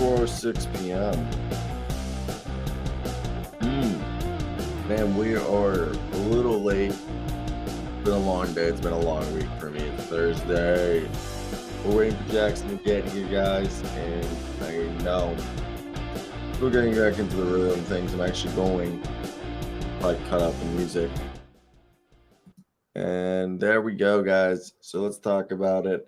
4:06 p.m. Man, we are a little late. It's been a long day. It's been a long week for me. It's Thursday. We're waiting for Jackson to get here, guys. And I know we're getting back into the rhythm of things. I'm actually going to cut out the music. And there we go, guys. So let's talk about it.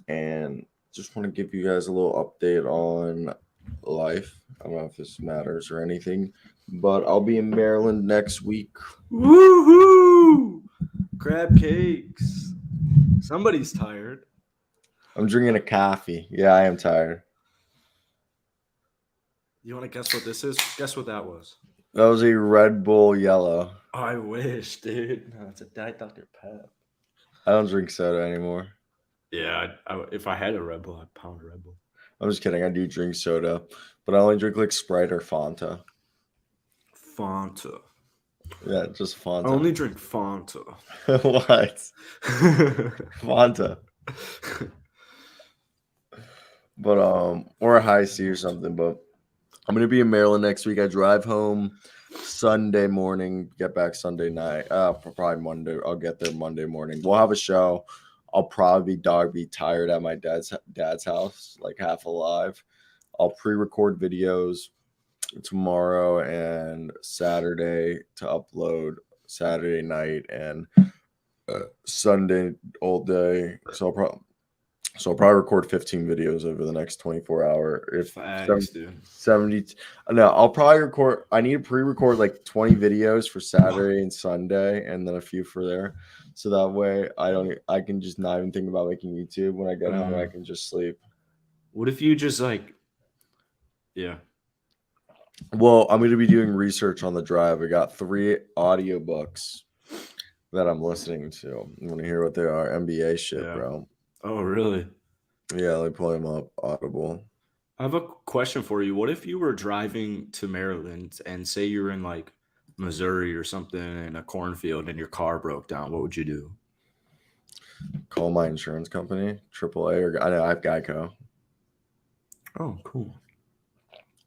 And just want to give you guys a little update on life. I don't know if this matters or anything, but I'll be in Maryland next week. Woohoo! Crab cakes. Somebody's tired. I'm drinking a coffee. Yeah, I am tired. You want to guess what this is? Guess what that was. That was a Red Bull Yellow. I wish, dude. No, it's a Diet Dr. Pep. I don't drink soda anymore. Yeah, if I had a Red Bull, I'd pound a Red Bull. I'm just kidding. I do drink soda, but I only drink like Sprite or Fanta. Fanta. Yeah, just Fanta. I only drink Fanta. What? Fanta. But or a high C or something. But I'm gonna be in Maryland next week. I drive home Sunday morning, get back Sunday night. Probably Monday. I'll get there Monday morning. We'll have a show. I'll probably be tired at my dad's house, like half alive. I'll pre-record videos tomorrow and Saturday to upload Saturday night and Sunday all day. So I'll probably record 15 videos over the next 24 hour. If 70, no, I'll probably record. I need to pre-record like 20 videos for Saturday and Sunday, and then a few for there. So that way I can just not even think about making YouTube. When I get home, I can just sleep. What if you just yeah. Well, I'm going to be doing research on the drive. I got 3 audiobooks that I'm listening to. I want to hear what they are. NBA shit, bro. Oh, really? Yeah, let me pull them up. Audible. I have a question for you. What if you were driving to Maryland and say you're in like Missouri or something in a cornfield and your car broke down? What would you do? Call my insurance company, AAA, or I have Geico. Oh, cool.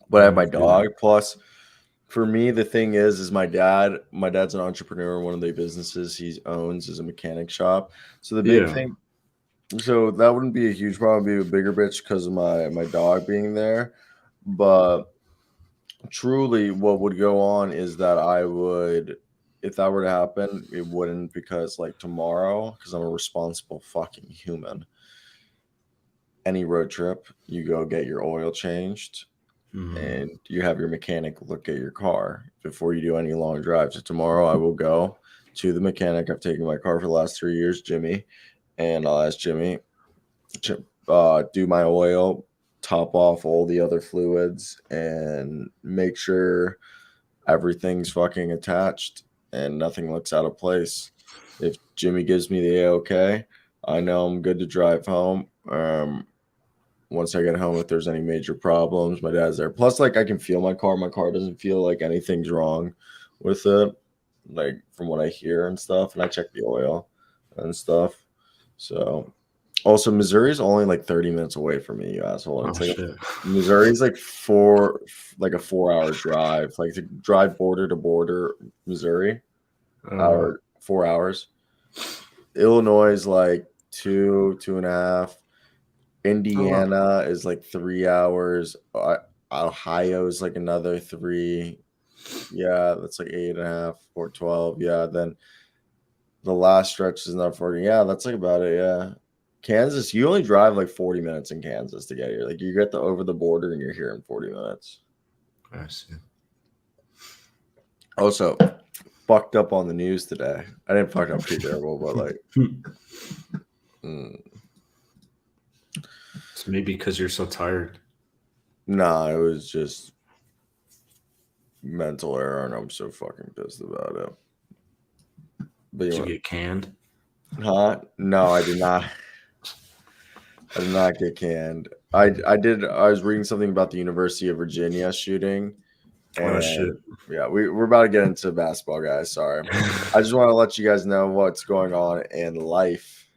But I have my dog. Plus, for me, the thing is my dad's an entrepreneur. One of the businesses he owns is a mechanic shop. So the big thing, so that wouldn't be a huge problem. It'd be a bigger bitch because of my dog being there. But truly, what would go on is that I would, if that were to happen, it wouldn't, because like tomorrow, because I'm a responsible fucking human. Any road trip, you go get your oil changed. And you have your mechanic look at your car before you do any long drives. So tomorrow I will go to the mechanic. I've taken my car for the last 3 years, Jimmy, and I'll ask Jimmy to do my oil, top off all the other fluids, and make sure everything's fucking attached and nothing looks out of place. If Jimmy gives me the A-OK, I know I'm good to drive home. Once I get home, if there's any major problems, my dad's there. Plus, like, I can feel my car. My car doesn't feel like anything's wrong with it, like, from what I hear and stuff. And I check the oil and stuff. So, also, Missouri's only like 30 minutes away from me, you asshole. Missouri's like a 4-hour drive. Like, to drive border to border, Missouri, 4 hours. Illinois is like 2.5. Indiana is like 3 hours. Ohio is like another 3. Yeah, that's like 8.5 or 12. Yeah, then the last stretch is not 40. Yeah, that's like about it. Yeah, Kansas, you only drive like 40 minutes in Kansas to get here. Like, you get over the border and you're here in 40 minutes. I see. Also, fucked up on the news today. I didn't fuck up too terrible, but like. It's maybe because you're so tired. Nah, it was just mental error, and I'm so fucking pissed about it. But did you get canned? Huh? No, I did not. I did not get canned. I was reading something about the University of Virginia shooting. And, shit. Yeah, we're about to get into basketball, guys. Sorry. I just want to let you guys know what's going on in life.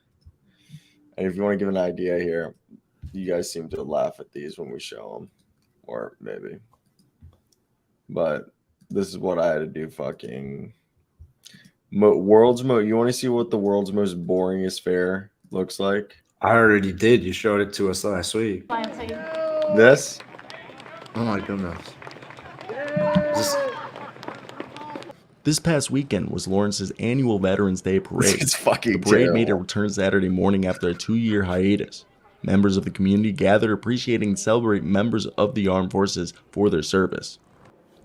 And if you want to give an idea here, you guys seem to laugh at these when we show them. or maybe. But this is what I had to do. Fucking world's most. You want to see what the world's most boringest fair looks like? I already did. You showed it to us last week. This? Oh my goodness. This past weekend was Lawrence's annual Veterans Day parade. It's fucking The parade made a terrible. return Saturday morning after a 2-year hiatus. Members of the community gathered appreciating and celebrate members of the armed forces for their service.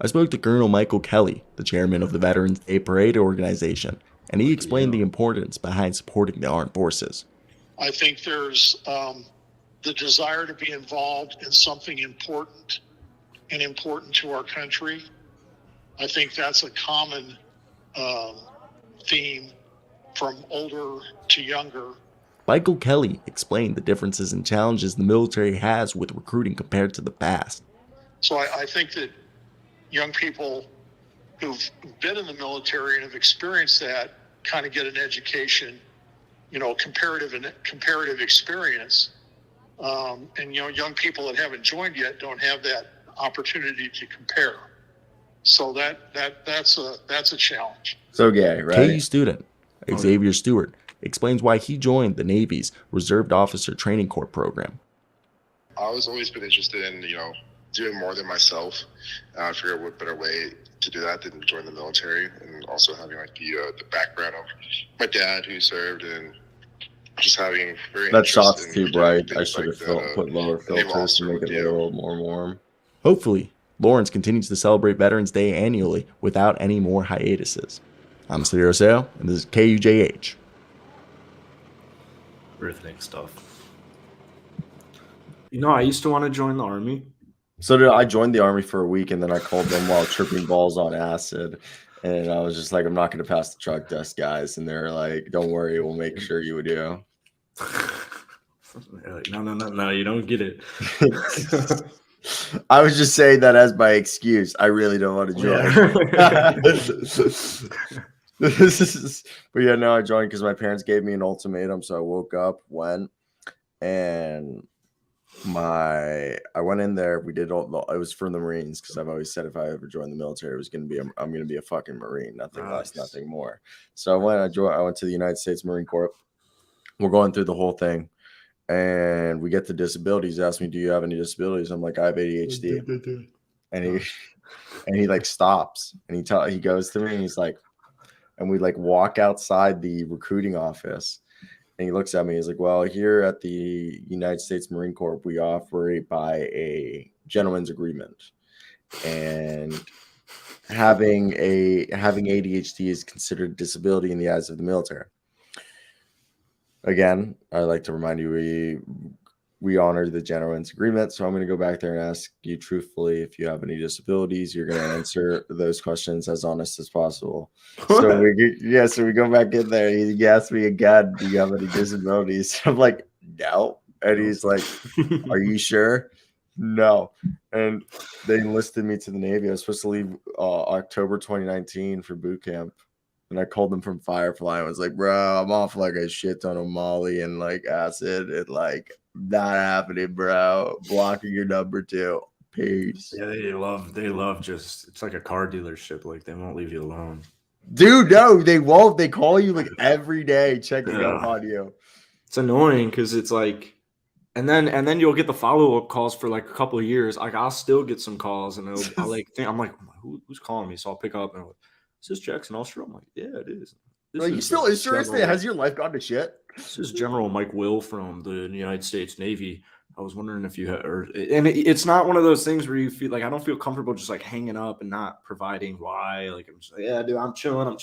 I spoke to Colonel Michael Kelly, the chairman of the Veterans Day Parade organization, and he explained the importance behind supporting the armed forces. I think there's the desire to be involved in something important and important to our country. I think that's a common theme from older to younger. Michael Kelly explained the differences and challenges the military has with recruiting compared to the past. So I think that young people who've been in the military and have experienced that kind of get an education, comparative experience. And young people that haven't joined yet don't have that opportunity to compare. So that's a challenge. So gay, right? KU student Xavier Stewart explains why he joined the Navy's Reserved Officer Training Corps program. I was always been interested in, doing more than myself. I figured what better way to do that than join the military, and also having like the background of my dad who served, and just having very that shot's interest too in bright. things I should have like put lower filters to make it a little more warm. Hopefully, Lawrence continues to celebrate Veterans Day annually without any more hiatuses. I'm Cyro Asseo, and this is KUJH. Birthday stuff. I used to want to join the Army. So did I joined the Army for a week, and then I called them while tripping balls on acid. And I was just like, I'm not going to pass the truck test, guys. And they're like, don't worry, we'll make sure you do. They're like, no, you don't get it. I was just saying that as my excuse. I really don't want to join. Yeah. But yeah, no, I joined because my parents gave me an ultimatum. So I woke up, went, and I went in there. We did it was for the Marines, because I've always said if I ever joined the military, it was I'm gonna be a fucking Marine, nothing less, nothing more. So I went to the United States Marine Corps. We're going through the whole thing, and we get to disabilities. He asked me, do you have any disabilities? I'm like, I have ADHD. And he like stops, and he goes to me, and he's like, and we like walk outside the recruiting office, and he looks at me. He's like, well, here at the United States Marine Corps, we operate by a gentleman's agreement, and having ADHD is considered a disability in the eyes of the military. Again, I'd like to remind you, we honor the gentleman's agreement. So I'm going to go back there and ask you truthfully if you have any disabilities. You're going to answer those questions as honest as possible. So we go back in there. He asked me again, do you have any disabilities? I'm like, no. And he's like, are you sure? No. And they enlisted me to the Navy. I was supposed to leave October 2019 for boot camp. And I called them from Firefly. I was like, bro, I'm off like a shit ton of Molly and like acid, and like not happening, bro. Blocking your number 2. Peace. Yeah, they love just, it's like a car dealership. Like, they won't leave you alone. Dude, no, they won't. They call you like every day checking up on you. It's annoying because it's like, and then you'll get the follow-up calls for like a couple of years. Like, I'll still get some calls, and I'm like, who's calling me? So I'll pick up, and I'm like, is this Jackson Ulster? I'm like, yeah, it is. Like, you still seriously? Has your life gone to shit? This is General Mike Will from the United States Navy. I was wondering if you had, and it's not one of those things where you feel like, I don't feel comfortable just like hanging up and not providing why. Like, I'm just like, yeah, dude, I'm chilling.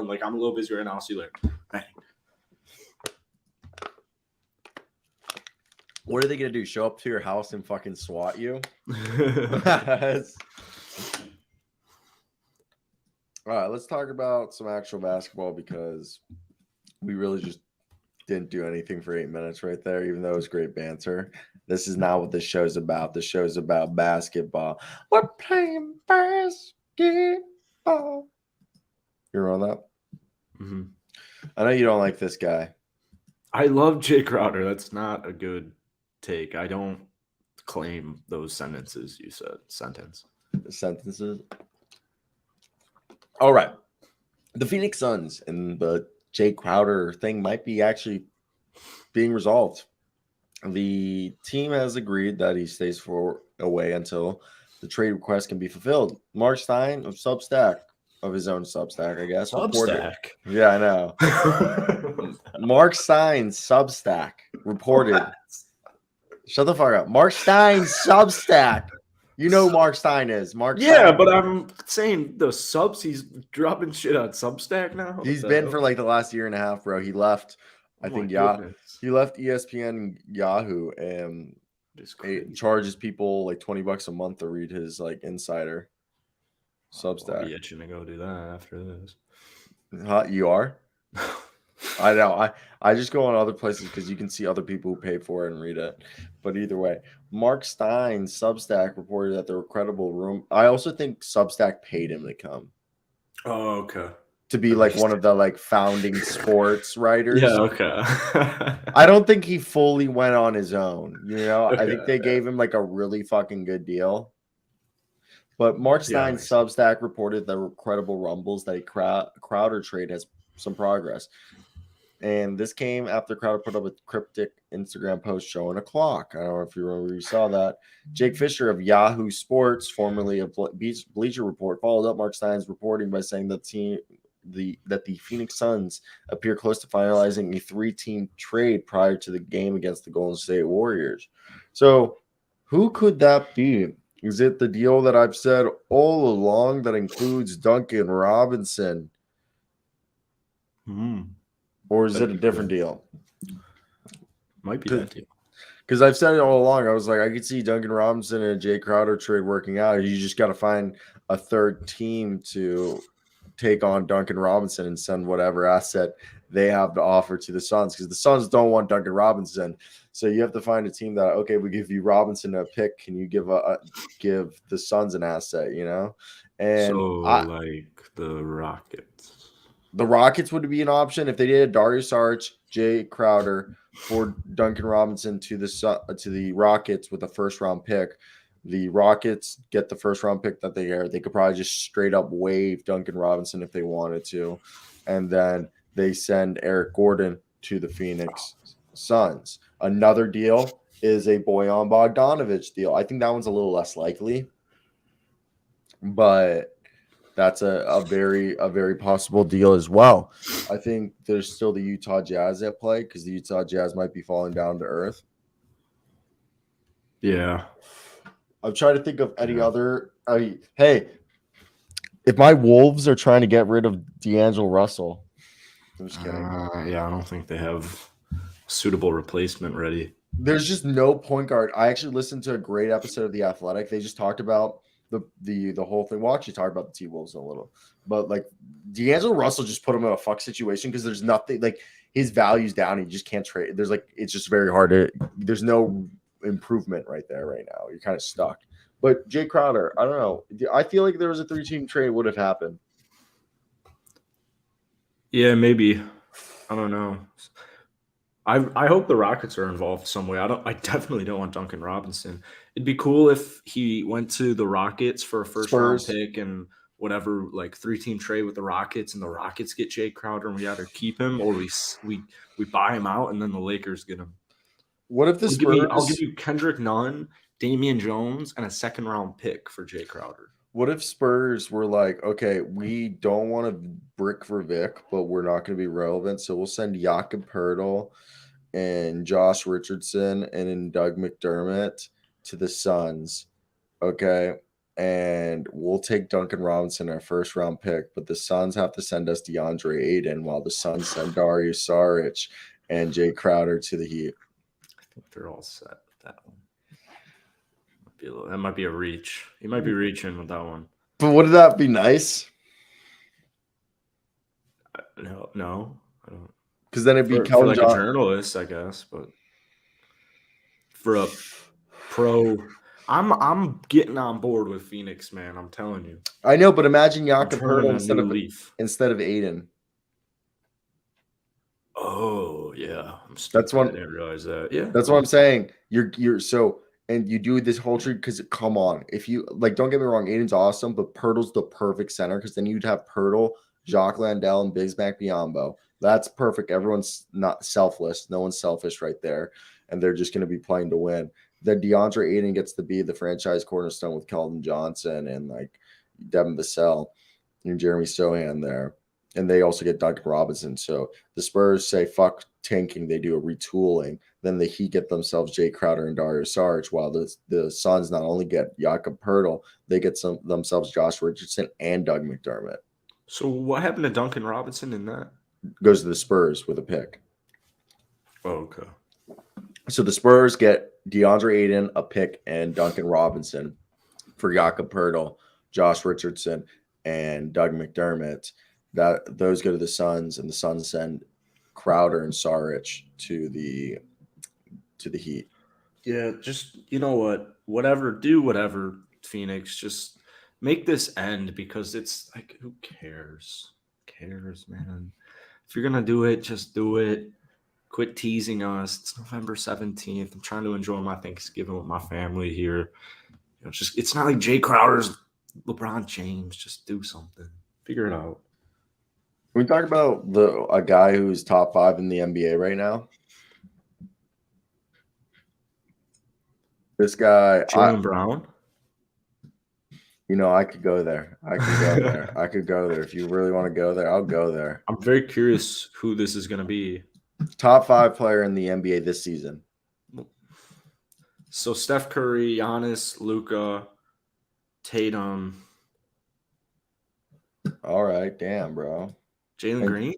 Like, I'm a little busy right now. I'll see you later. Bang. What are they gonna do? Show up to your house and fucking SWAT you? All right, let's talk about some actual basketball, because we really just didn't do anything for 8 minutes right there, even though it was great banter. This is not what the show's about. The show's about basketball. We're playing basketball. You remember that? Mm-hmm. I know you don't like this guy. I love Jay Crowder. That's not a good take. I don't claim those sentences you said. Sentences. All right. The Phoenix Suns and the Jay Crowder thing might be actually being resolved. The team has agreed that he stays away until the trade request can be fulfilled. Mark Stein of Substack, of his own Substack, I guess. Substack. Yeah, I know. Mark Stein's Substack reported. Shut the fuck up. Mark Stein's Substack. You know who Mark Stein is. Mark Stein. But I'm saying the subs, he's dropping shit on Substack now. He's been for like the last year and a half, bro. He left, he left ESPN and Yahoo and it charges people like $20 a month to read his like insider Substack. I'll be itching to go do that after this. You are? I know. I just go on other places because you can see other people who pay for it and read it. But either way, Mark Stein's Substack reported that there were credible room. I also think Substack paid him to come. Oh, okay. To be like one of the like founding sports writers. Yeah, okay. I don't think he fully went on his own. You know, Okay, I think they gave him like a really fucking good deal. But Mark Stein's Substack reported there were credible rumbles that a Crowder trade has some progress. And this came after Crowder put up a cryptic Instagram post showing a clock. I don't know if you remember, you saw that. Jake Fisher of Yahoo Sports, formerly of Bleacher Report, followed up Mark Stein's reporting by saying that the Phoenix Suns appear close to finalizing a 3-team trade prior to the game against the Golden State Warriors. So who could that be? Is it the deal that I've said all along that includes Duncan Robinson? Or is it a different deal? Might be that deal. Because I've said it all along. I was like, I could see Duncan Robinson and a Jay Crowder trade working out. You just got to find a third team to take on Duncan Robinson and send whatever asset they have to offer to the Suns. Because the Suns don't want Duncan Robinson. So you have to find a team that, okay, we give you Robinson a pick. Can you give the Suns an asset, you know? And like the Rockets. The Rockets would be an option if they did Darius Arch, Jay Crowder for Duncan Robinson to the Rockets with a first-round pick. The Rockets get the first-round pick that they could probably just straight up waive Duncan Robinson if they wanted to, and then they send Eric Gordon to the Phoenix Suns. Another deal is a Bojan Bogdanovic deal. I think that one's a little less likely, but that's a very possible deal as well. I think there's still the Utah Jazz at play because the Utah Jazz might be falling down to earth. Yeah. I'm trying to think of any other. Hey, if my Wolves are trying to get rid of D'Angelo Russell, I'm just kidding. Yeah, I don't think they have a suitable replacement ready. There's just no point guard. I actually listened to a great episode of The Athletic. They just talked about the whole thing. We'll actually talk about the T-Wolves in a little, but like D'Angelo Russell just put him in a fuck situation because there's nothing like his value's down. He just can't trade. There's like it's just very hard to. There's no improvement right there right now. You're kind of stuck. But Jay Crowder, I don't know. I feel like there was a 3-team trade would have happened. Yeah, maybe. I don't know. I hope the Rockets are involved some way. I definitely don't want Duncan Robinson. It'd be cool if he went to the Rockets for a first-round pick and whatever, like 3-team trade with the Rockets, and the Rockets get Jay Crowder, and we either keep him or we buy him out, and then the Lakers get him. What if the Spurs? I'll give you Kendrick Nunn, Damian Jones, and a second-round pick for Jay Crowder. What if Spurs were like, okay, we don't want to brick for Vic, but we're not going to be relevant, so we'll send Jakob Poeltl and Josh Richardson and then Doug McDermott to the Suns, okay? And we'll take Duncan Robinson, our first-round pick, but the Suns have to send us DeAndre Ayton while the Suns send Darius Saric and Jay Crowder to the Heat. I think they're all set with that one. That might be a reach. You might be reaching with that one. But wouldn't that be nice? No, I don't. Because then it'd be for like a journalist, I guess. But for a pro, I'm getting on board with Phoenix, man. I'm telling you. I know, but imagine Jakob Poeltl instead of Ayton. Oh yeah, that's one. I didn't realize that. Yeah, that's what I'm saying. You're so and you do this whole tree because come on, if you like, don't get me wrong, Aiden's awesome, but Pirtle's the perfect center because then you'd have Pirtle, Jacques Landell, and Bismack Biyombo. That's perfect. Everyone's not selfless. No one's selfish right there, and they're just going to be playing to win. Then DeAndre Aiden gets to be the franchise cornerstone with Keldon Johnson and like Devin Vassell and Jeremy Sohan there. And they also get Duncan Robinson. So the Spurs say, fuck tanking. They do a retooling. Then the Heat get themselves Jay Crowder and Dario Saric, while the Suns not only get Jakob Pertl, they get themselves Josh Richardson and Doug McDermott. So what happened to Duncan Robinson in that? Goes to the Spurs with a pick. Oh, okay. So the Spurs get DeAndre Aiden, a pick, and Duncan Robinson for Jakob Pertl, Josh Richardson, and Doug McDermott. Those go to the Suns, and the Suns send Crowder and Saric to the Heat. Yeah, just you know what? Do whatever, Phoenix. Just make this end because it's like, who cares? Who cares, man? If you're gonna do it, just do it. Quit teasing us. It's November 17th. I'm trying to enjoy my Thanksgiving with my family here. It's not like Jay Crowder's LeBron James. Just do something. Figure it out. Can we talk about a guy who's top 5 in the NBA right now? This guy, Jaylen Brown. I could go there. I could go there. If you really want to go there, I'll go there. I'm very curious who this is going to be. Top 5 player in the NBA this season. So Steph Curry, Giannis, Luka, Tatum. All right, damn, bro. Jalen Green?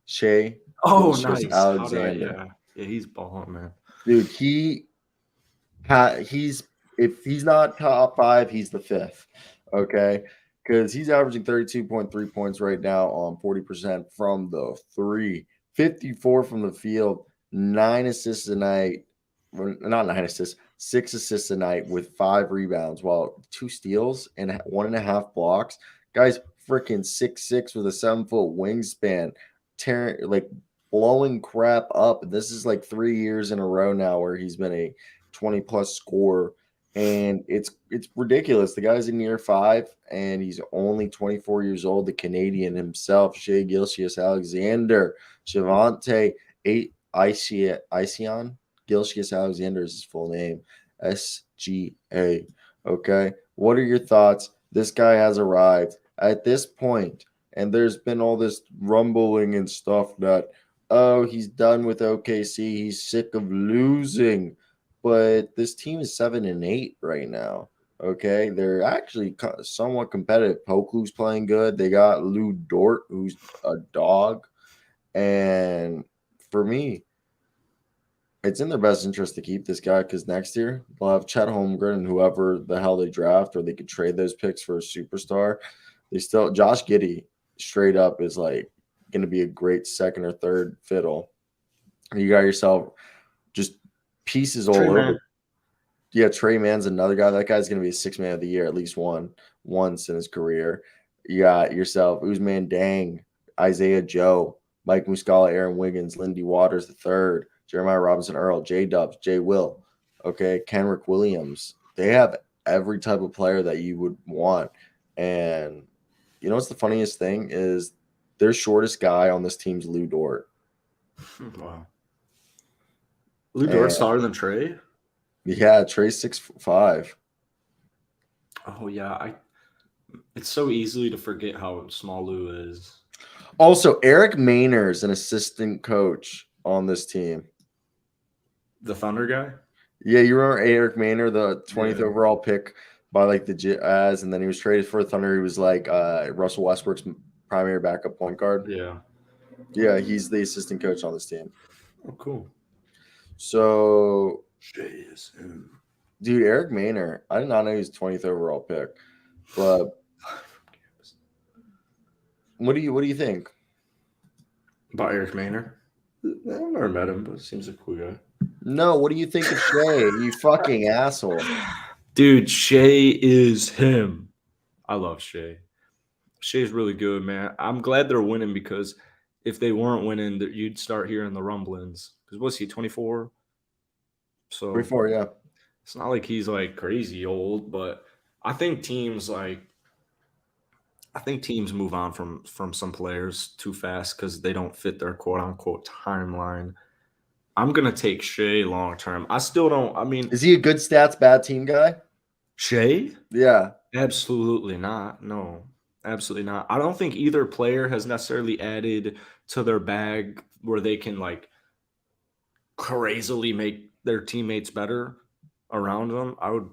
Shai. Oh, nice. Alexander. Yeah, he's balling, man. Dude, if he's not top 5, he's the 5th. Okay, because he's averaging 32.3 points right now on 40% from the 3, 54 from the field, 9 assists a night. Not 9 assists, 6 assists a night with 5 rebounds, while 2 steals and 1.5 blocks. Guys, freaking 6'6" with a 7-foot wingspan, blowing crap up. And this is like 3 years in a row now where he's been a 20-plus scorer, and it's ridiculous. The guy's in year 5, and he's only 24 years old. The Canadian himself, Shai Gilgeous-Alexander, Javante Ision. Gilgeous-Alexander is his full name. SGA. Okay. What are your thoughts? This guy has arrived at this point, and there's been all this rumbling and stuff that, oh, he's done with OKC. He's sick of losing. But this team is 7-8 right now. Okay. They're actually somewhat competitive. Poku's playing good. They got Lou Dort, who's a dog. And for me, it's in their best interest to keep this guy because next year they'll have Chet Holmgren and whoever the hell they draft, or they could trade those picks for a superstar. Josh Giddey straight up is like going to be a great second or third fiddle. You got yourself just pieces all over. Yeah, Trey Mann's another guy. That guy's going to be a 6th man of the year at least once in his career. You got yourself Ousmane Dang, Isaiah Joe, Mike Muscala, Aaron Wiggins, Lindy Waters III, Jeremiah Robinson Earl, J-Dubs, J. Will, okay, Kenrick Williams. They have every type of player that you would want. And you know what's the funniest thing is their shortest guy on this team's Lou Dort. Wow. Lou Dort's taller than Trey? Yeah, Trey's 6'5". Oh, yeah. It's so easily to forget how small Lou is. Also, Eric Maynard's an assistant coach on this team. The Thunder guy? Yeah, you remember Eric Maynard, the 20th overall pick by like the Jazz, and then he was traded for the Thunder. He was like Russell Westbrook's primary backup point guard. Yeah. Yeah, he's the assistant coach on this team. Oh, cool. So, JSM. Dude, Eric Maynard, I did not know he was 20th overall pick. But what do you think? About Eric Maynard? I've never met him, but seems like a cool guy. No, what do you think of Shai? You fucking asshole. Dude, Shai is him. I love Shai. Shai's really good, man. I'm glad they're winning because if they weren't winning, you'd start hearing the rumblings. Because what's he, 24? So 24, yeah. It's not like he's like crazy old, but I think teams move on from some players too fast because they don't fit their quote unquote timeline. I'm gonna take Shai long term. I still don't. I mean, Is he a good stats, bad team guy? Shai? Yeah. Absolutely not. No, absolutely not. I don't think either player has necessarily added to their bag where they can like crazily make their teammates better around them. I would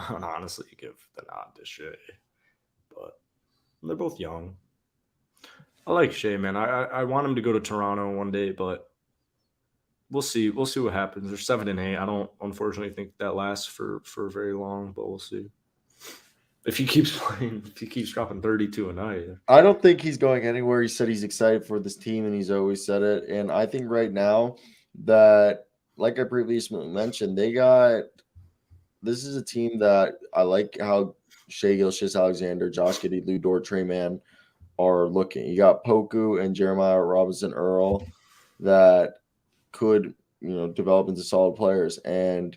honestly give the nod to Shai, but they're both young. I like Shai, man. I want him to go to Toronto one day, but we'll see. We'll see what happens. They're 7-8. I don't unfortunately think that lasts for very long, but we'll see. If he keeps playing, if he keeps dropping 32 a night. I don't think he's going anywhere. He said he's excited for this team, and he's always said it. And I think right now that, like I previously mentioned, this is a team that I like how Shai Gilgeous-Alexander, Josh Giddey, Lou Dort, Trey Mann are looking. You got Poku and Jeremiah Robinson Earl that could, develop into solid players. And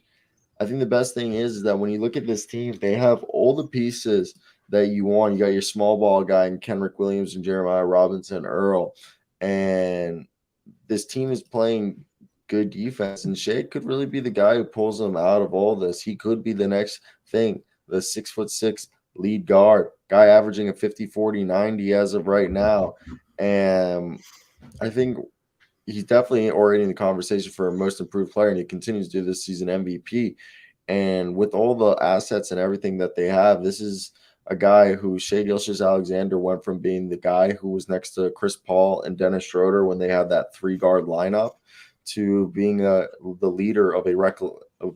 I think the best thing is that when you look at this team, they have all the pieces that you want. You got your small ball guy in Kenrick Williams and Jeremiah Robinson Earl. And this team is playing good defense. And Shai could really be the guy who pulls them out of all this. He could be the next thing, the 6'6" lead guard, guy averaging a 50, 40, 90 as of right now. And I think he's definitely already in the conversation for most improved player, and he continues to do this season MVP. And with all the assets and everything that they have, this is a guy who Shai Gilgeous-Alexander went from being the guy who was next to Chris Paul and Dennis Schroeder when they had that 3-guard lineup to being the leader of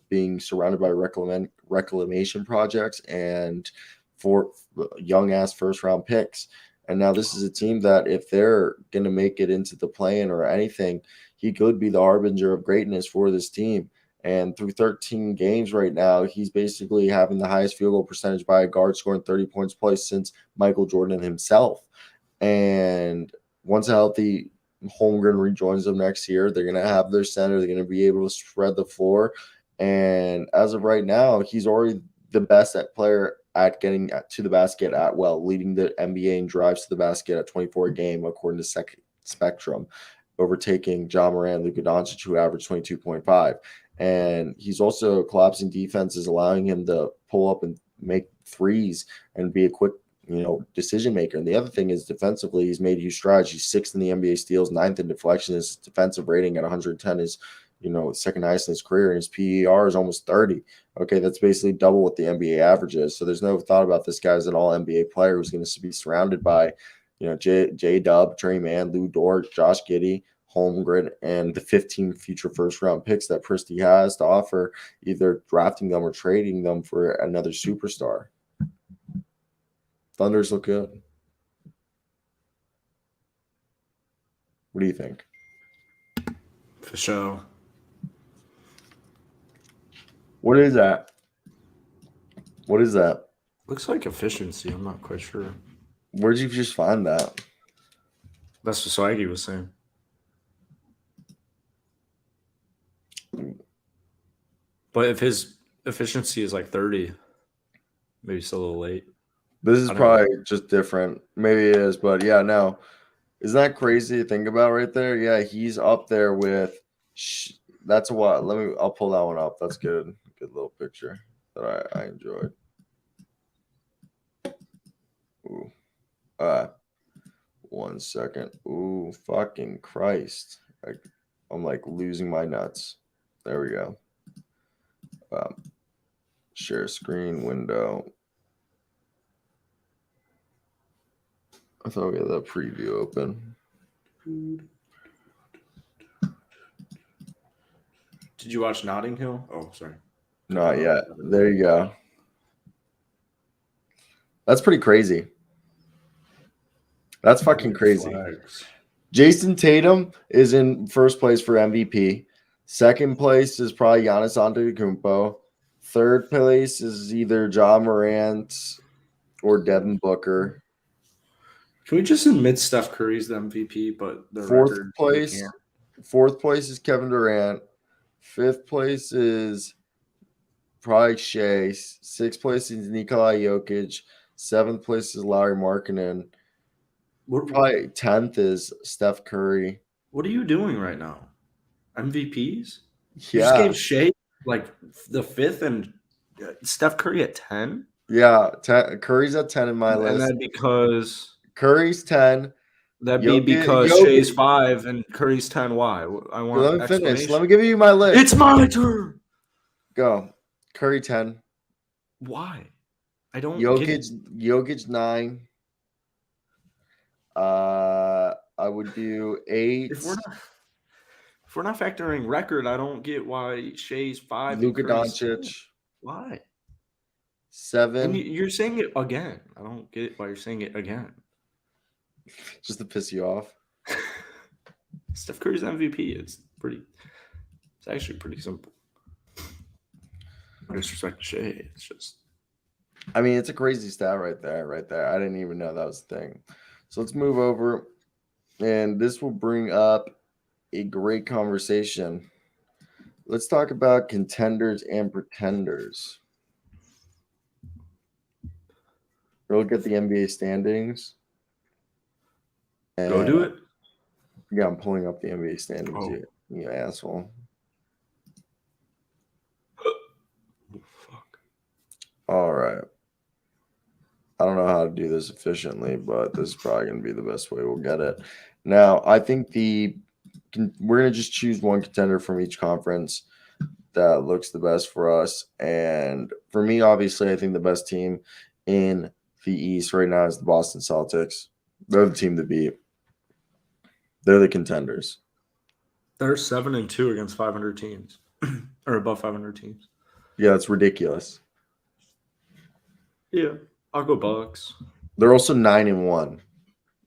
being surrounded by reclamation projects and for young ass first round picks. And now this is a team that if they're going to make it into the play-in or anything, he could be the harbinger of greatness for this team. And through 13 games right now, he's basically having the highest field goal percentage by a guard scoring 30 points plus since Michael Jordan himself. And once a healthy Holmgren rejoins them next year, they're going to have their center. They're going to be able to spread the floor. And as of right now, he's already the best player at getting to the basket leading the NBA in drives to the basket at 24 a game, according to Spectrum, overtaking Ja Morant, Luka Doncic, who averaged 22.5. And he's also collapsing defenses, allowing him to pull up and make threes and be a quick, decision maker. And the other thing is defensively, he's made huge strides. He's 6th in the NBA steals, 9th in deflection. His defensive rating at 110 is, second highest in his career, and his PER is almost 30. Okay, that's basically double what the NBA average is. So there's no thought about this guy as an all-NBA player who's going to be surrounded by, J-Dub, Trey Mann, Lou Dort, Josh Giddey, Holmgren, and the 15 future first-round picks that Presti has to offer, either drafting them or trading them for another superstar. Thunders look good. What do you think? For sure. What is that? What is that? Looks like efficiency. I'm not quite sure. Where'd you just find that? That's what Swaggy was saying. But if his efficiency is like 30, maybe it's a little late. This is probably just different. Maybe it is, but yeah, no. Isn't that crazy to think about right there? Yeah, he's up there with that's what. I'll pull that one up. That's good. Good little picture that I enjoyed. Ooh. 1 second. Ooh, fucking Christ. I'm like losing my nuts. There we go. Share screen window. I thought we had that preview open. Did you watch Notting Hill? Oh, sorry. Not yet. There you go. That's pretty crazy. That's fucking crazy. Jason Tatum is in first place for MVP. Second place is probably Giannis Antetokounmpo. Third place is either Ja Morant or Devin Booker. Can we just admit Steph Curry's the MVP, but the fourth place is Kevin Durant. Fifth place is probably Shai. 6th place is Nikola Jokic. 7th place is Larry Markkinen. Probably 10th is Steph Curry. What are you doing right now? MVPs? Yeah. You just gave Shai like the 5th and Steph Curry at 10? Yeah, Curry's at 10 in my list. And that'd because Curry's 10. That'd be because Shai's 5 and Curry's 10. Why? I want Let me finish. Let me give you my list. It's my turn. Go. Curry 10. Why? I don't Jokic 9. I would do 8. If we're not factoring record, I don't get why Shai's 5. Luka Doncic. 10. Why? 7. And you're saying it again. I don't get why you're saying it again. Just to piss you off. Steph Curry's MVP. It's actually pretty simple. No disrespect to Shai. It's just. I mean, it's a crazy stat right there. I didn't even know that was a thing. So let's move over. And this will bring up a great conversation. Let's talk about contenders and pretenders. We'll look at the NBA standings. Go do it. Yeah, I'm pulling up the NBA standings. Oh. You asshole. Oh, fuck. All right. I don't know how to do this efficiently, but this is probably going to be the best way we'll get it. Now, I think we're going to just choose one contender from each conference that looks the best for us. And for me, obviously, I think the best team in the East right now is the Boston Celtics. They're the team to beat. They're the contenders. They're 7-2 against 500 teams or above 500 teams. Yeah, it's ridiculous. Yeah, I'll go Bucks. They're also 9-1 in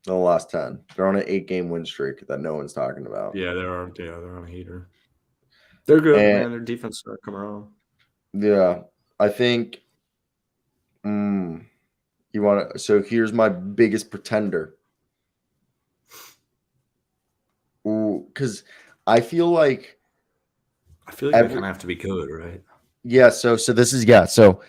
the last 10. They're on an 8-game win streak that no one's talking about. Yeah, they're on a heater. They're good, man. Their defense started coming around. Yeah, I think. You want to? So here's my biggest pretender. Ooh, because I feel like they're gonna have to be good, right? Yeah. So this is So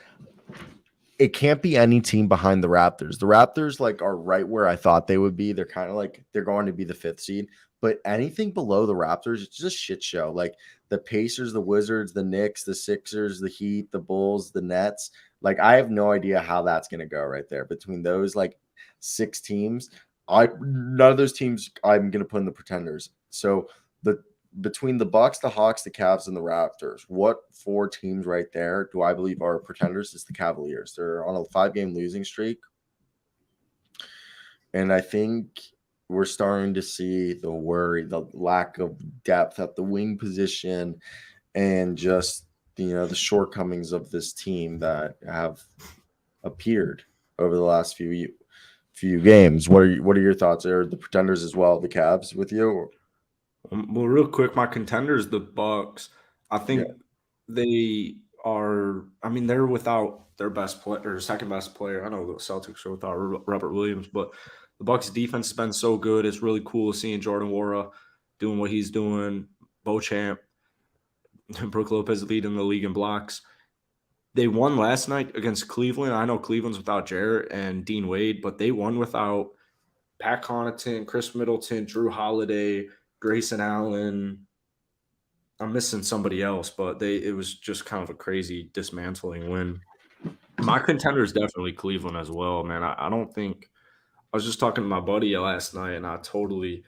it can't be any team behind the Raptors. The Raptors are right where I thought they would be. They're kind of they're going to be the 5th seed. But anything below the Raptors, it's just shit show. Like the Pacers, the Wizards, the Knicks, the Sixers, the Heat, the Bulls, the Nets. I have no idea how that's going to go right there between those 6 teams. None of those teams I'm going to put in the pretenders. So between the Bucks, the Hawks, the Cavs, and the Raptors, what 4 teams right there do I believe are pretenders? It's the Cavaliers. They're on a 5-game losing streak. And I think we're starting to see the lack of depth at the wing position, and just the shortcomings of this team that have appeared over the last few games. What are your thoughts? Are the pretenders as well, the Cavs, with you? Well, real quick, my contenders, the Bucks. I think they are. I mean, they're without their best player or second best player. I know the Celtics are without Robert Williams, but the Bucks defense has been so good. It's really cool seeing Jordan Nwora doing what he's doing. Beauchamp, Brook Lopez leading the league in blocks. They won last night against Cleveland. I know Cleveland's without Jarrett and Dean Wade, but they won without Pat Connaughton, Chris Middleton, Drew Holiday, Grayson Allen. I'm missing somebody else, but it was just kind of a crazy dismantling win. My contender is definitely Cleveland as well, man. I don't think – I was just talking to my buddy last night, and I totally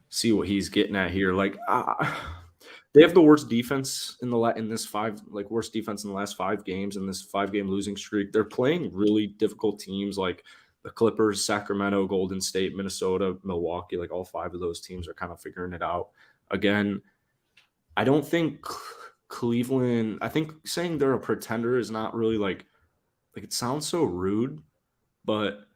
see what he's getting at here. They have the worst defense worst defense in the last 5 games in this 5-game losing streak. They're playing really difficult teams like the Clippers, Sacramento, Golden State, Minnesota, Milwaukee. All 5 of those teams are kind of figuring it out. Again, I don't think Cleveland – I think saying they're a pretender is not really it sounds so rude, but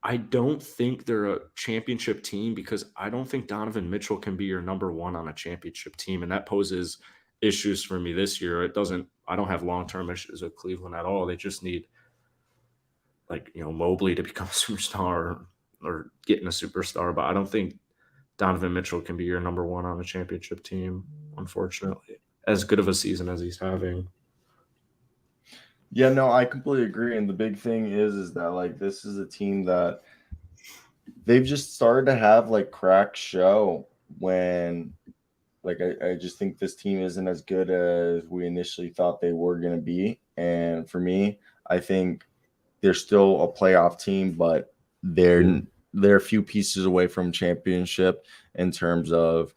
I don't think they're a championship team because I don't think Donovan Mitchell can be your number 1 on a championship team, and that poses issues for me this year. I don't have long-term issues with Cleveland at all. They just need Mobley to become a superstar or getting a superstar, but I don't think Donovan Mitchell can be your number 1 on a championship team, unfortunately, as good of a season as he's having. Yeah, no, I completely agree. And the big thing is that like this is a team that they've just started to have like crack show when like I just think this team isn't as good as we initially thought they were going to be. And for me, I think they're still a playoff team, but they're a few pieces away from championship in terms of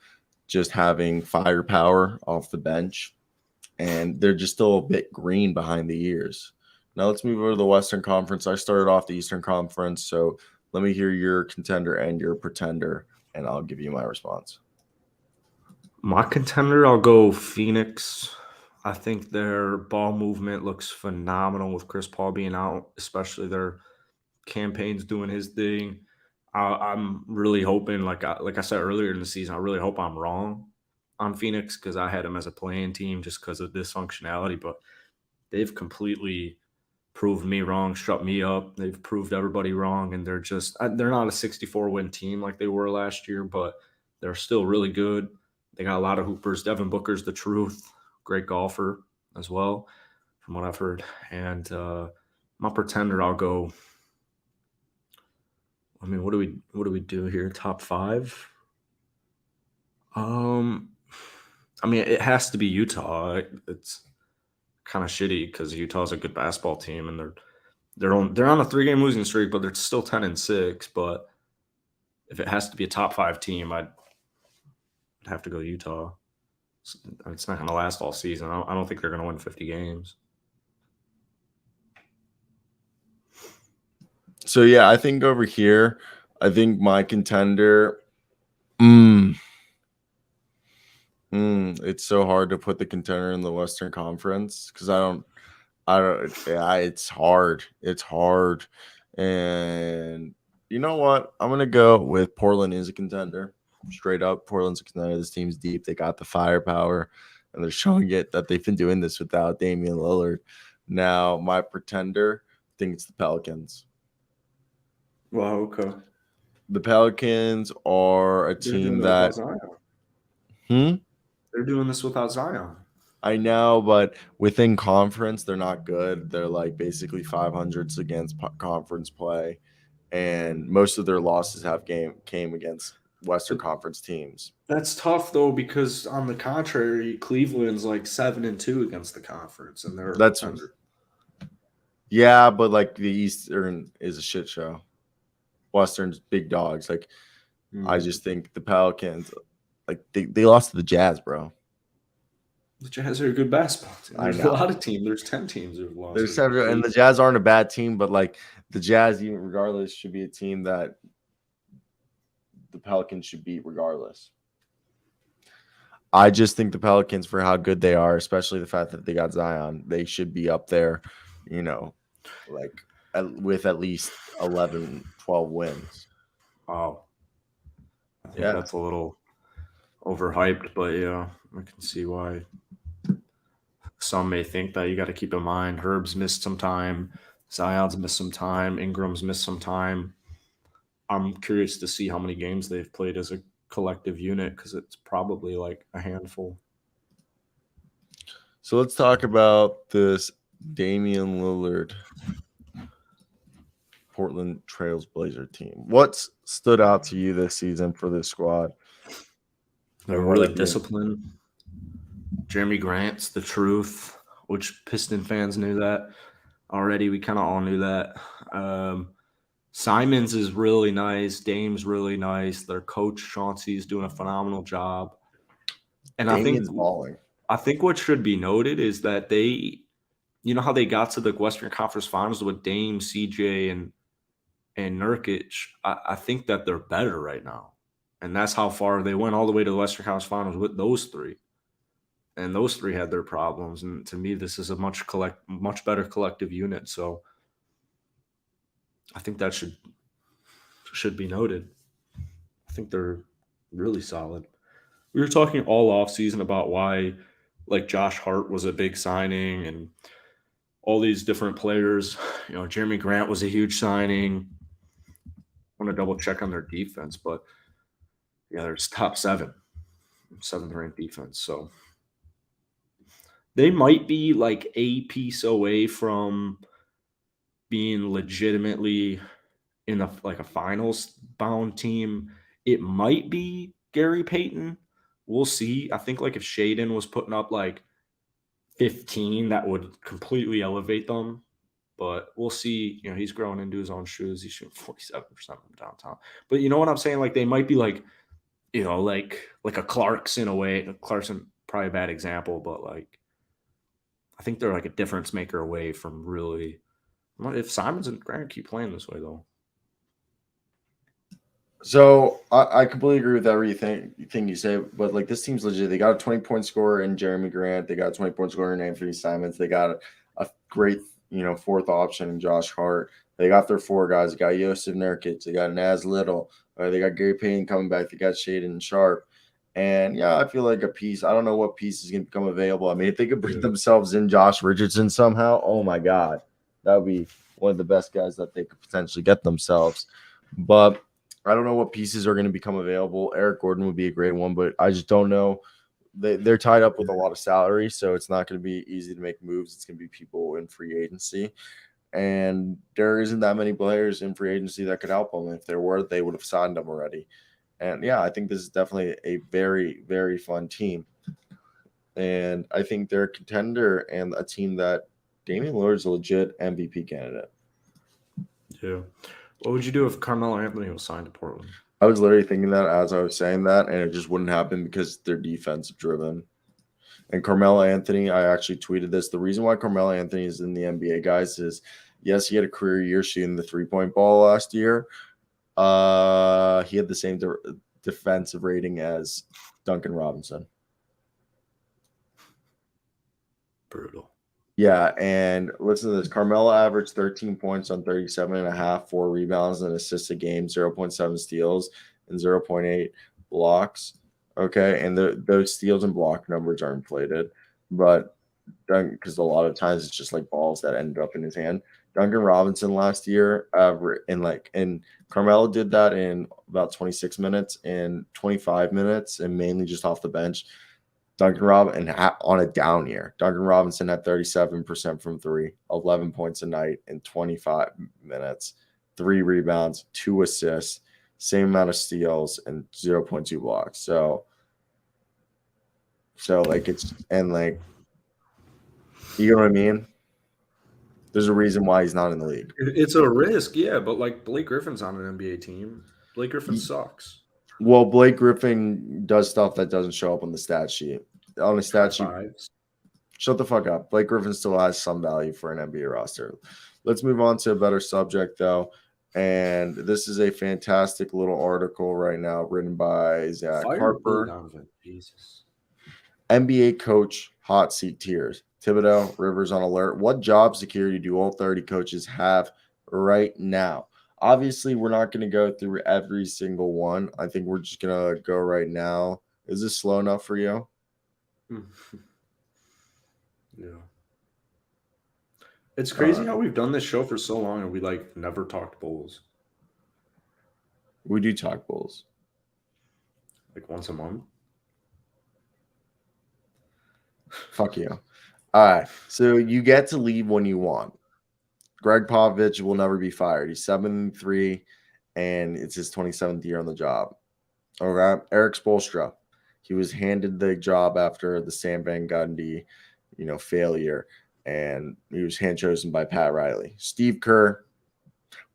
just having firepower off the bench, and they're just still a bit green behind the ears. Now let's move over to the Western Conference. I started off the Eastern Conference, so let me hear your contender and your pretender, and I'll give you my response. My contender, I'll go Phoenix. I think their ball movement looks phenomenal with Chris Paul being out, especially their campaign's doing his thing. I'm really hoping, like I said earlier in the season, I really hope I'm wrong on Phoenix because I had them as a playing team just because of dysfunctionality. But they've completely proved me wrong, shut me up. They've proved everybody wrong, and they're not a 64 win team like they were last year, but they're still really good. They got a lot of hoopers. Devin Booker's the truth, great golfer as well, from what I've heard. And my pretender, I'll go. I mean, what do we do here? Top five? I mean, it has to be Utah. It's kind of shitty because Utah's a good basketball team, and they're on a 3-game losing streak, but they're still 10-6. But if it has to be a top 5 team, I'd have to go Utah. It's not going to last all season. I don't think they're going to win 50 games. So yeah, I think over here, I think my contender. It's so hard to put the contender in the Western Conference because I don't. Yeah, it's hard. It's hard, and you know what? I'm gonna go with Portland is a contender. Straight up, Portland's a contender. This team's deep. They got the firepower, and they're showing it that they've been doing this without Damian Lillard. Now, my pretender, I think it's the Pelicans. Wow, okay. The Pelicans are a team that. They're doing this without Zion. I know, but within conference, they're not good. They're like basically 500s against conference play, and most of their losses came against Western Conference teams. That's tough though, because on the contrary, Cleveland's like 7-2 against the conference, and they're yeah, but like the Eastern is a shit show. Western's big dogs. Like I just think the Pelicans, like they lost to the Jazz, bro. The Jazz are a good basketball team. There's a lot of teams. There's 10 teams who've lost. There's 7, and the Jazz aren't a bad team, but like the Jazz, even regardless, should be a team that the Pelicans should beat regardless. I just think the Pelicans, for how good they are, especially the fact that they got Zion, they should be up there, you know, like with at least 11, 12 wins. Oh, I think that's a little overhyped, but yeah, I can see why. Some may think that. You got to keep in mind Herb's missed some time, Zion's missed some time, Ingram's missed some time. I'm curious to see how many games they've played as a collective unit because it's probably like a handful. So let's talk about this Damian Lillard Portland Trailblazers team. What's stood out to you this season for this squad? They're really disciplined. Jeremy Grant's the truth, which Piston fans knew that already. We kind of all knew that. Simons is really nice. Dame's really nice. Their coach Chauncey's doing a phenomenal job. And Damian's balling. I think what should be noted is that they, you know how they got to the Western Conference Finals with Dame, CJ, and Nurkic. I think that they're better right now. And that's how far they went, all the way to the Western Conference Finals with those three. And those three had their problems. And to me, this is a much better collective unit. So I think that should be noted. I think they're really solid. We were talking all off season about why, like, Josh Hart was a big signing and all these different players. You know, Jeremy Grant was a huge signing. I want to double check on their defense, but yeah, there's top 7, 7th ranked defense. So They might be like a piece away from being legitimately in a finals bound team. It might be Gary Payton. We'll see. I think like if Shaden was putting up like 15, that would completely elevate them. But we'll see. You know, he's growing into his own shoes. He's shooting 47% from downtown. But you know what I'm saying? Like they might be like, you know, like a Clarkson away. Clarkson probably a bad example, but like I think they're like a difference maker away from really. If Simons and Grant keep playing this way though. So I completely agree with everything you say, but like this team's legit. They got a 20-point scorer in Jeremy Grant. They got a 20-point scorer in Anthony Simons. They got a great, fourth option in Josh Hart. They got their 4 guys. They got Yosef Nurkic. They got Naz Little. They got Gary Payton coming back. They got Shaden Sharp. And yeah, I feel like a piece. I don't know what piece is going to become available. I mean, if they could bring themselves in Josh Richardson somehow, oh my God, that would be one of the best guys that they could potentially get themselves. But I don't know what pieces are going to become available. Eric Gordon would be a great one, but I just don't know. They're tied up with a lot of salary, so it's not going to be easy to make moves. It's going to be people in free agency. And there isn't that many players in free agency that could help them. If there were, they would have signed them already. And, yeah, I think this is definitely a very, very fun team. And I think they're a contender and a team that Damian Lillard's a legit MVP candidate. Yeah. What would you do if Carmelo Anthony was signed to Portland? I was literally thinking that as I was saying that, and it just wouldn't happen because they're defensive driven. And Carmelo Anthony, I actually tweeted this. The reason why Carmelo Anthony is in the NBA, guys, is yes, he had a career year shooting the 3-point ball last year. He had the same defensive rating as Duncan Robinson. Brutal. Yeah, and listen to this. Carmelo averaged 13 points on 37.5, 4 rebounds and assists a game, 0.7 steals, and 0.8 blocks. Okay, and those steals and block numbers are inflated, but because a lot of times it's just like balls that ended up in his hand. Duncan Robinson last year, and Carmelo did that in about 26 minutes and 25 minutes, and mainly just off the bench. Duncan Robinson on a down year. Duncan Robinson had 37% from 3, 11 points a night in 25 minutes, 3 rebounds, 2 assists, same amount of steals, and 0.2 blocks. So like it's and like you know what I mean? There's a reason why he's not in the league. It's a risk, yeah, but like Blake Griffin's on an NBA team. Blake Griffin sucks. Well, Blake Griffin does stuff that doesn't show up on the stat sheet. On the stat sheet, shut the fuck up. Blake Griffin still has some value for an NBA roster. Let's move on to a better subject, though. And this is a fantastic little article right now written by Zach Harper. Jesus. NBA coach hot seat tiers. Thibodeau, Rivers on alert. What job security do all 30 coaches have right now? Obviously, we're not going to go through every single one. I think we're just going to go right now. Is this slow enough for you? Yeah. It's crazy how we've done this show for so long and we like never talked Bulls. We do talk Bulls. Like once a month? Fuck you. All right. So you get to leave when you want. Greg Popovich will never be fired. He's 7-3, and it's his 27th year on the job. Okay. Eric Spoelstra. He was handed the job after the Sam Van Gundy, failure, and he was hand chosen by Pat Riley. Steve Kerr.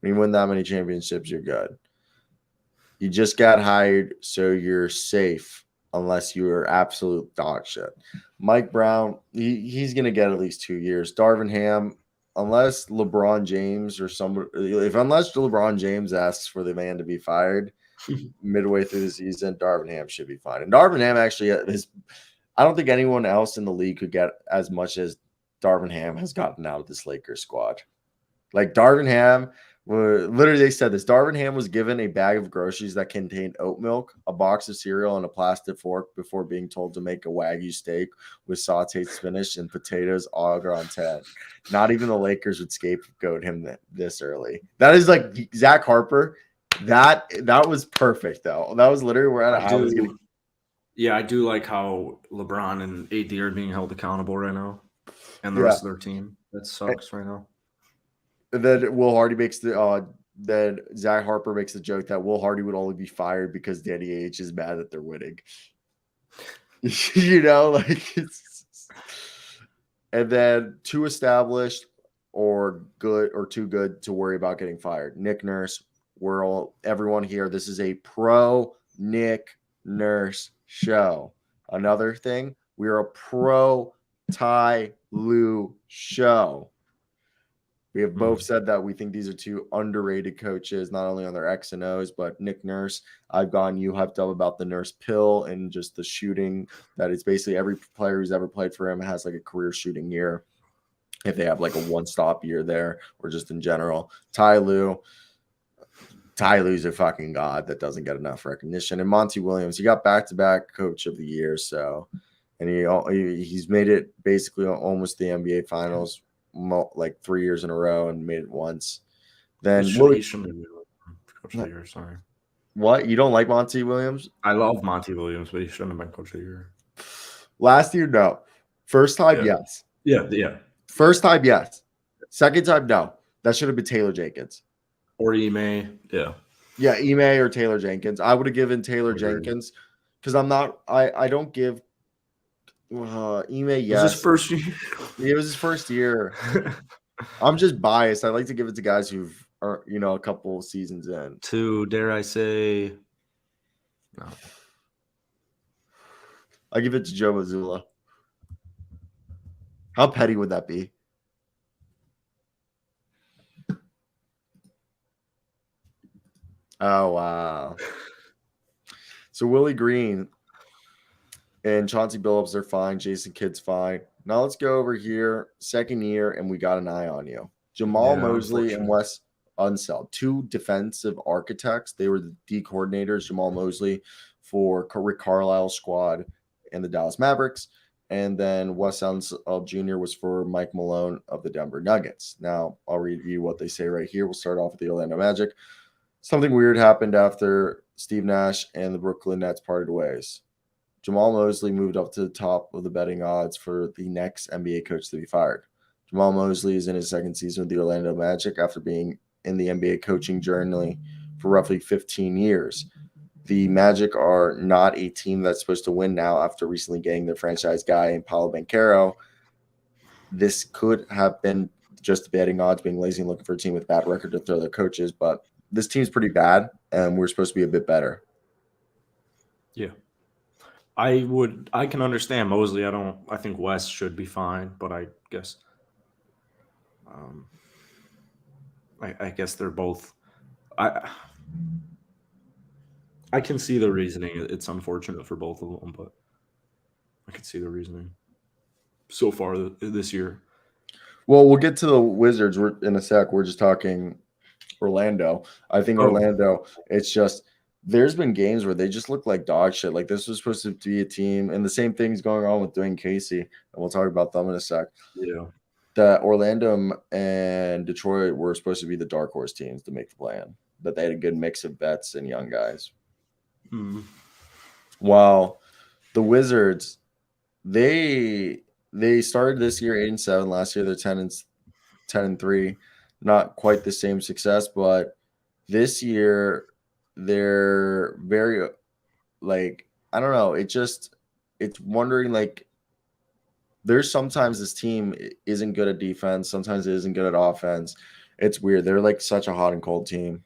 When you win that many championships, you're good. You just got hired, so you're safe unless you are absolute dog shit. Mike Brown, he's going to get at least 2 years. Darvin Ham, unless LeBron James unless LeBron James asks for the man to be fired midway through the season, Darvin Ham should be fine. And Darvin Ham actually I don't think anyone else in the league could get as much as Darvin Ham has gotten out of this Lakers squad. Like Darvin Ham, literally they said this. Darvin Ham was given a bag of groceries that contained oat milk, a box of cereal, and a plastic fork before being told to make a Wagyu steak with sauteed spinach and potatoes au gratin. Not even the Lakers would scapegoat him this early. That is like Zach Harper. That was perfect, though. That was literally where I was going to. Yeah, I do like how LeBron and AD are being held accountable right now, and the rest of their team. That sucks right now. And then Will Hardy makes then Zach Harper makes the joke that Will Hardy would only be fired because Danny H is mad that they're winning. And then too established or good or too good to worry about getting fired. Nick Nurse, everyone here. This is a pro Nick Nurse show. Another thing, we are a pro Ty Lue show. We have both said that we think these are two underrated coaches, not only on their X and O's, but Nick Nurse. I've gone you hyped up about the Nurse pill and just the shooting. That it's basically every player who's ever played for him has like a career shooting year. If they have like a one-stop year there or just in general. Ty Lue's a fucking god that doesn't get enough recognition. And Monty Williams, he got back-to-back coach of the year. So, and he's made it basically almost the NBA finals like 3 years in a row and made it once. Then he shouldn't have been coach of the year. Sorry. What? You don't like Monty Williams? I love Monty Williams, but he shouldn't have been coach of the year. Last year, no. First time, yes. Yeah. First time, yes. Second time, no. That should have been Taylor Jenkins. Or Ime, yeah. Yeah, Ime or Taylor Jenkins. I would have given Taylor Jenkins because I don't give Ime, yes. Was his first year? It was his first year. I'm just biased. I like to give it to guys who've are a couple seasons in. To dare I say, no. I give it to Joe Mazzulla. How petty would that be? Oh, wow. So Willie Green and Chauncey Billups are fine. Jason Kidd's fine. Now let's go over here. Second year, and we got an eye on you. Jamal Mosley and Wes Unseld, two defensive architects. They were the D coordinators. Jamal Mosley for Rick Carlisle's squad and the Dallas Mavericks. And then Wes Unseld Jr. was for Mike Malone of the Denver Nuggets. Now, I'll read you what they say right here. We'll start off with the Orlando Magic. Something weird happened after Steve Nash and the Brooklyn Nets parted ways. Jamal Mosley moved up to the top of the betting odds for the next NBA coach to be fired. Jamal Mosley is in his second season with the Orlando Magic after being in the NBA coaching journey for roughly 15 years. The Magic are not a team that's supposed to win now after recently getting their franchise guy in Paolo Banchero. This could have been just the betting odds being lazy and looking for a team with bad record to throw their coaches, but this team's pretty bad, and we're supposed to be a bit better. Yeah. I can understand Mosley. I think West should be fine, but I guess I guess they're both I can see the reasoning. It's unfortunate for both of them, but I can see the reasoning so far this year. Well, we'll get to the Wizards in a sec. We're just talking Orlando. I think Orlando, it's just there's been games where they just look like dog shit. Like this was supposed to be a team, and the same thing's going on with Dwayne Casey, and we'll talk about them in a sec. Yeah. That Orlando and Detroit were supposed to be the dark horse teams to make the plan, but they had a good mix of vets and young guys. While the Wizards, they started this year 8-7. Last year they're 10-3. Not quite the same success, but this year they're very I don't know. It's wondering there's sometimes this team isn't good at defense. Sometimes it isn't good at offense. It's weird. They're like such a hot and cold team.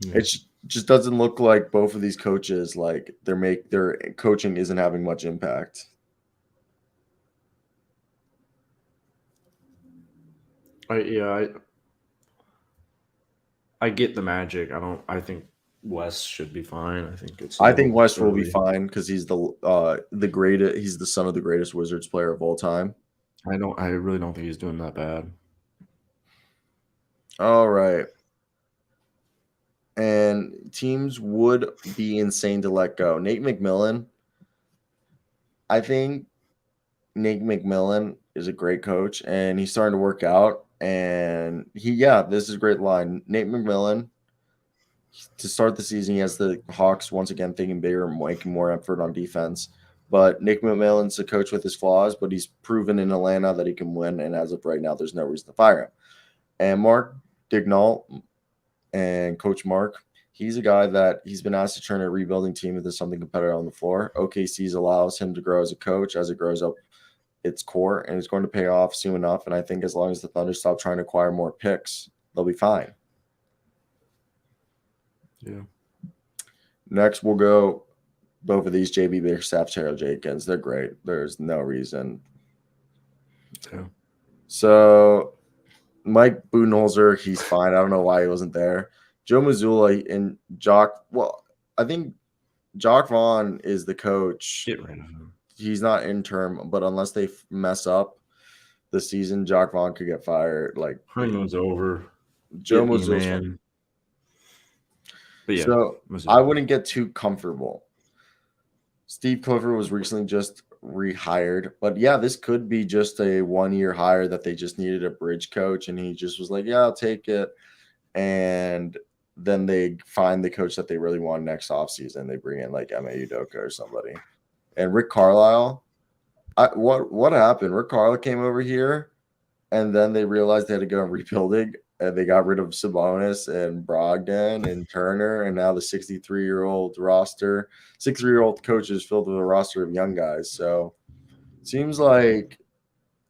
Yeah. It just doesn't look like both of these coaches, their coaching isn't having much impact. I get the Magic. I think West should be fine. I think West will be fine because he's the greatest. He's the son of the greatest Wizards player of all time. I really don't think he's doing that bad. All right. And teams would be insane to let go. Nate McMillan. I think Nate McMillan is a great coach, and he's starting to work out. And this is a great line. Nate McMillan to start the season, he has the Hawks once again thinking bigger and making more effort on defense. But Nick McMillan's a coach with his flaws, but he's proven in Atlanta that he can win. And as of right now, there's no reason to fire him. And Mark Dignault and Coach Mark, he's a guy that he's been asked to turn a rebuilding team into something competitive on the floor. OKC's allows him to grow as a coach as it grows up its core, and it's going to pay off soon enough. And I think as long as the Thunder stop trying to acquire more picks, they'll be fine. Yeah. Next, we'll go both of these JB Bickerstaff, Terrell Jenkins. They're great. There's no reason. Yeah. So Mike Budenholzer, he's fine. I don't know why he wasn't there. Joe Mazzulla and Jock. Well, I think Jock Vaughn is the coach. Get rid of him. He's not interim, but unless they mess up the season, Jock Vaughn could get fired. Like Honeymoon's over. Joe Get me, Mazzulla. man. But yeah, So Missoula. I wouldn't get too comfortable. Steve Clifford was recently just rehired, but yeah, this could be just a 1-year hire that they just needed a bridge coach, and he just was like, "Yeah, I'll take it." And then they find the coach that they really want next offseason. They bring in like Ime Udoka or somebody. And Rick Carlisle, what happened? Rick Carlisle came over here, and then they realized they had to go rebuilding. And they got rid of Sabonis and Brogdon and Turner, and now the 63-year-old roster, 63-year-old coach is filled with a roster of young guys. So it seems like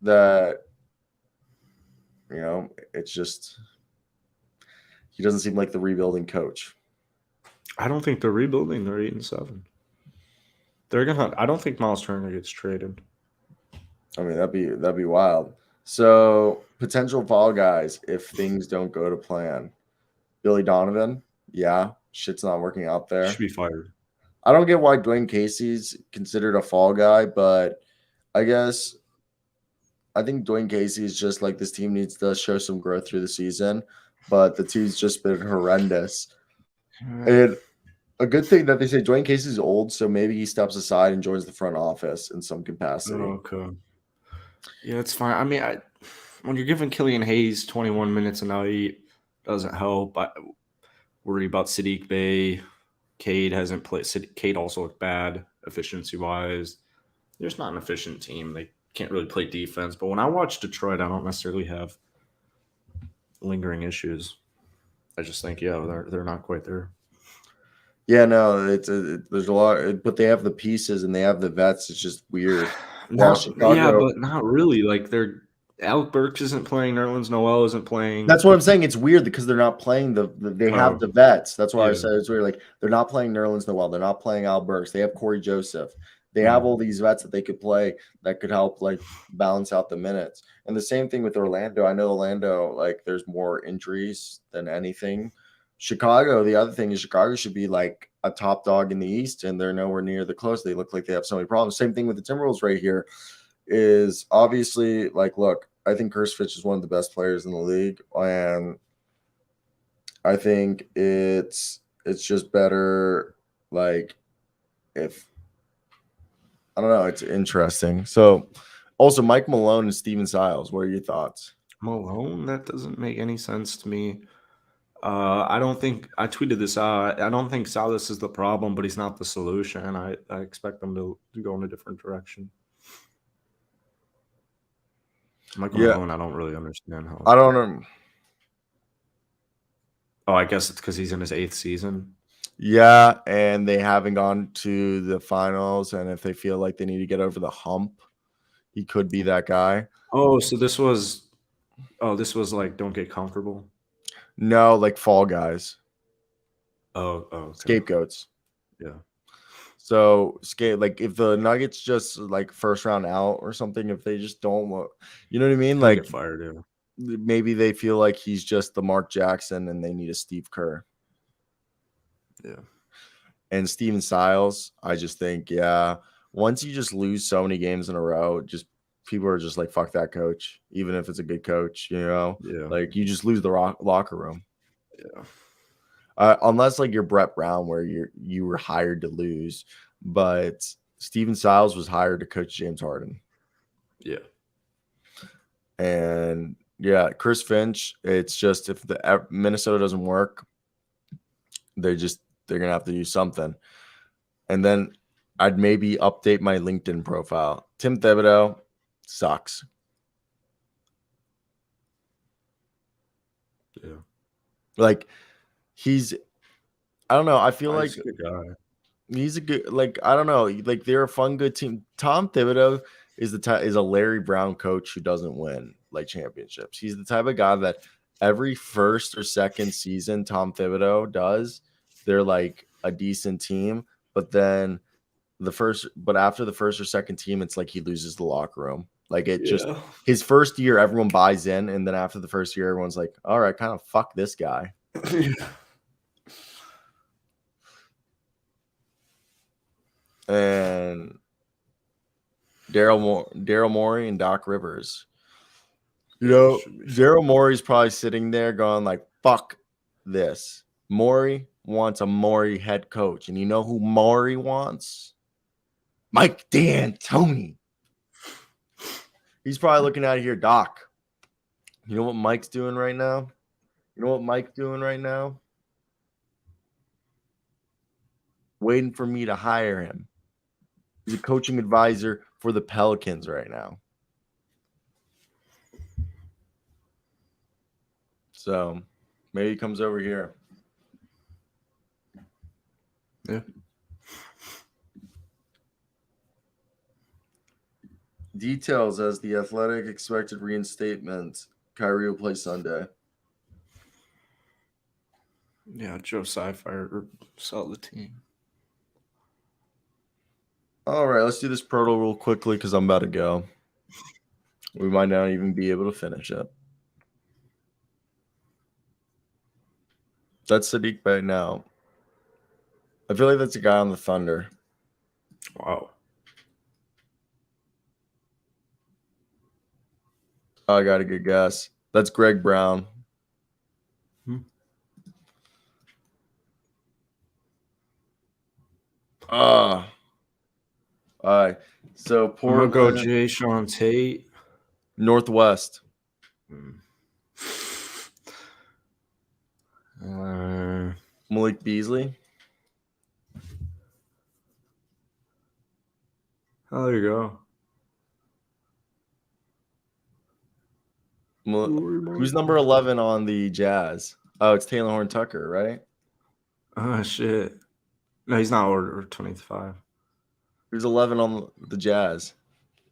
that, it's just he doesn't seem like the rebuilding coach. I don't think they're rebuilding. They're 8-7. They're gonna. I don't think Miles Turner gets traded. I mean, that'd be wild. So potential fall guys if things don't go to plan. Billy Donovan, yeah, shit's not working out there. Should be fired. I don't get why Dwayne Casey's considered a fall guy, but I think Dwayne Casey is just like this team needs to show some growth through the season, but the team's just been horrendous. And a good thing that they say Dwayne Casey's old, so maybe he steps aside and joins the front office in some capacity. Okay. Yeah, it's fine. I mean, when you're giving Killian Hayes 21 minutes a night, doesn't help. I worry about Sadiq Bey. Cade hasn't played. Cade also looked bad efficiency-wise. They're just not an efficient team. They can't really play defense. But when I watch Detroit, I don't necessarily have lingering issues. I just think, they're not quite there. Yeah, no, there's a lot, but they have the pieces and they have the vets. It's just weird. But not really. Like Alec Burks isn't playing. Nerlens Noel isn't playing. That's what I'm saying. It's weird because they're not playing they have the vets. That's why I said it's weird. Like they're not playing Nerlens Noel. They're not playing Al Burks. They have Corey Joseph. They have all these vets that they could play that could help like balance out the minutes. And the same thing with Orlando. I know Orlando, like there's more injuries than anything. Chicago, the other thing is Chicago should be like a top dog in the East, and they're nowhere near the close. They look like they have so many problems. Same thing with the Timberwolves right here is obviously like, look, I think Chris Fitch is one of the best players in the league, and I think it's just better like if I don't know, it's interesting. So also Mike Malone and Steven Siles, what are your thoughts? Malone, that doesn't make any sense to me. I don't think I tweeted this out. I don't think Silas is the problem, but he's not the solution. I expect them to go in a different direction. Michael Malone, I don't really understand how. I don't know. Oh, I guess it's because he's in his 8th season. Yeah, and they haven't gone to the finals, and if they feel like they need to get over the hump, he could be that guy. Oh, so this was like don't get comfortable. No, like fall guys. Okay. Scapegoats. Yeah. So like if the Nuggets just like first round out or something, if they just don't, you know what I mean? Like get fired. Yeah. Maybe they feel like he's just the Mark Jackson and they need a Steve Kerr. Yeah. And Steven Siles, I just think, once you just lose so many games in a row, just people are just like, fuck that coach, even if it's a good coach, like you just lose the locker room. Yeah. Unless like you're Brett Brown, where you were hired to lose, but Steven Siles was hired to coach James Harden. Yeah. And Chris Finch, it's just if the Minnesota doesn't work, they're gonna have to do something. And then I'd maybe update my LinkedIn profile. Tim Thibodeau sucks. Yeah. Like I don't know. I feel like He's a good guy. he's a good, like, I don't know. Like, they're a fun, good team. Tom Thibodeau is a Larry Brown coach who doesn't win like championships. He's the type of guy that every first or second season Tom Thibodeau does, they're like a decent team, but then after the first or second team, it's like he loses the locker room. Like, his first year, everyone buys in, and then after the first year, everyone's like, all right, kind of fuck this guy. And Daryl Morey and Doc Rivers. You know, Daryl Morey's probably sitting there going like, fuck this. Morey wants a Morey head coach. And you know who Morey wants? Mike D'Antoni. He's probably looking out of here, Doc. You know what Mike's doing right now? Waiting for me to hire him. He's a coaching advisor for the Pelicans right now. So maybe he comes over here. Yeah. Details as the Athletic expected reinstatement. Kyrie will play Sunday. Yeah, Joe Sci-Fi sell the team. All right, let's do this proto real quickly because I'm about to go. We might not even be able to finish it. That's Sadiq right now. I feel like that's a guy on the Thunder. Wow. I got a good guess. That's Greg Brown. All right. So Portland. Portland. I'm gonna go Jay Sean Tate. Northwest. Malik Beasley. Oh, there you go. Who's number 11 on the Jazz? Oh, it's Taylor Horn Tucker, right? Oh, shit. No, he's not order 25. Who's 11 on the Jazz?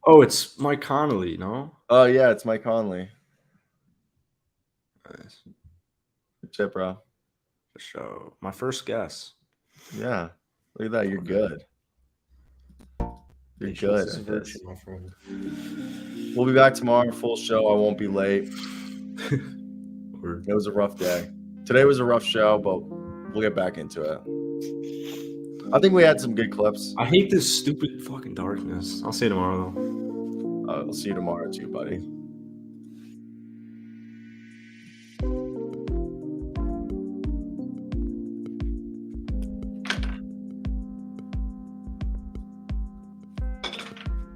Oh, it's Mike Conley, no? Oh, yeah, it's Mike Conley. Nice. Good shit, bro. For sure. My first guess. Yeah. Look at that. You're good. You're good. It's a virtue, my friend. We'll be back tomorrow. Full show. I won't be late. It was a rough day. Today was a rough show, but we'll get back into it. I think we had some good clips. I hate this stupid fucking darkness. I'll see you tomorrow, though. I'll see you tomorrow too, buddy.